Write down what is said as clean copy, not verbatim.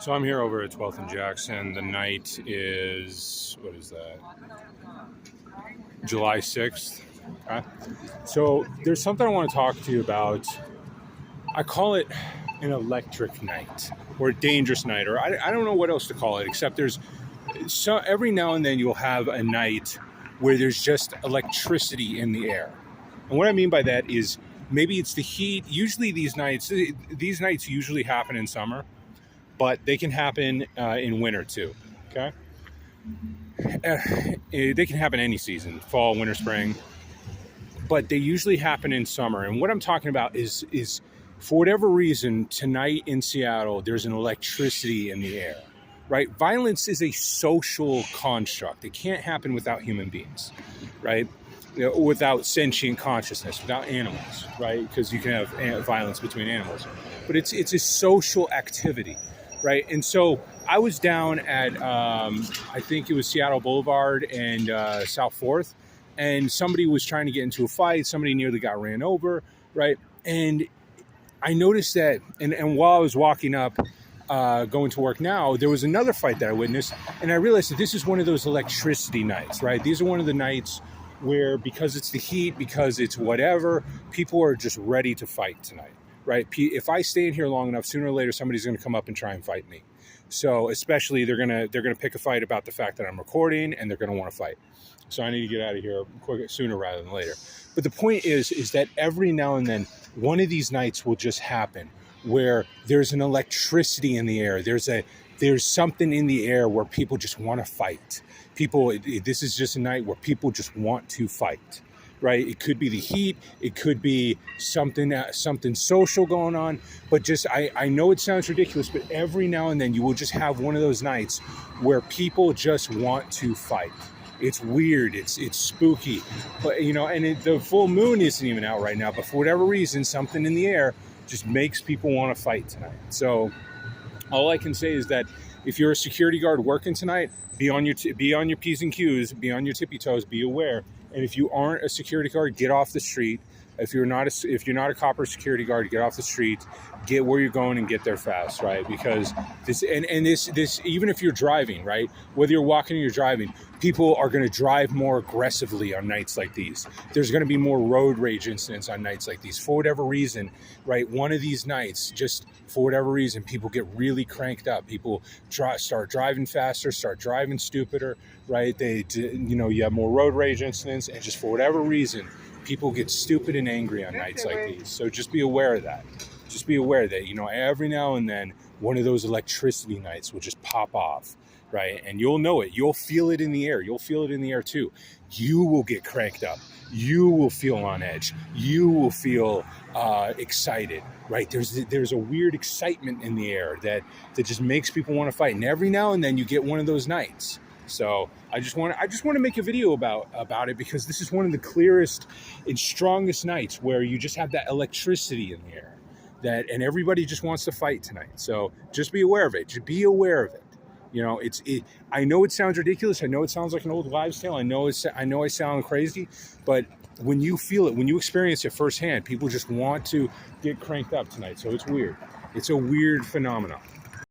So I'm here over at 12th and Jackson. The night is, what is that? July 6th. Okay. So there's something I want to talk to you about. I call it an electric night or a dangerous night, or I don't know what else to call it, except every now and then you'll have a night where there's just electricity in the air. And what I mean by that is maybe it's the heat. Usually these nights usually happen in summer, but they can happen in winter too. Okay. They can happen any season, fall, winter, spring, but they usually happen in summer. And what I'm talking about is for whatever reason, tonight in Seattle, there's an electricity in the air, right? Violence is a social construct. It can't happen without human beings, right? Without sentient consciousness, without animals, right? Because you can have violence between animals, but it's a social activity, right? And so I was down at, I think it was Seattle Boulevard and South 4th, and somebody was trying to get into a fight. Somebody nearly got ran over, right? And I noticed that, and while I was walking up, going to work now, there was another fight that I witnessed, and I realized that this is one of those electricity nights, right? These are one of the nights where, because it's the heat, because it's whatever, people are just ready to fight tonight, right? If I stay in here long enough, sooner or later, somebody's going to come up and try and fight me. So especially they're gonna pick a fight about the fact that I'm recording, and they're going to want to fight. So I need to get out of here sooner rather than later. But the point is that every now and then, one of these nights will just happen where there's an electricity in the air. There's something in the air where people just want to fight. This is just a night where people just want to fight, right? It could be the heat. It could be something social going on. But I know it sounds ridiculous, but every now and then you will just have one of those nights where people just want to fight. It's weird. It's spooky, but the full moon isn't even out right now. But for whatever reason, something in the air just makes people want to fight tonight. So all I can say is that if you're a security guard working tonight, be on your P's and Q's, be on your tippy toes, be aware. And if you aren't a security guard, get off the street. If you're not a cop or security guard, get off the street, get where you're going and get there fast, right? Because this even if you're driving, right? Whether you're walking or you're driving, people are going to drive more aggressively on nights like these. There's going to be more road rage incidents on nights like these. For whatever reason, right? One of these nights, just for whatever reason, people get really cranked up. People start driving faster, start driving stupider, right? You have more road rage incidents, and just for whatever reason, people get stupid and angry on nights like these. So just be aware of that. Just be aware that, every now and then, one of those electricity nights will just pop off, right? And you'll know it. You'll feel it in the air. You'll feel it in the air too. You will get cranked up. You will feel on edge. You will feel excited, right? There's a weird excitement in the air that just makes people want to fight. And every now and then you get one of those nights. So I just want to make a video about it, because this is one of the clearest and strongest nights where you just have that electricity in the air, and everybody just wants to fight tonight. So just be aware of it. Just be aware of it. I know it sounds ridiculous. I know it sounds like an old wives' tale. I know I sound crazy, but when you feel it, when you experience it firsthand, people just want to get cranked up tonight. So it's weird. It's a weird phenomenon.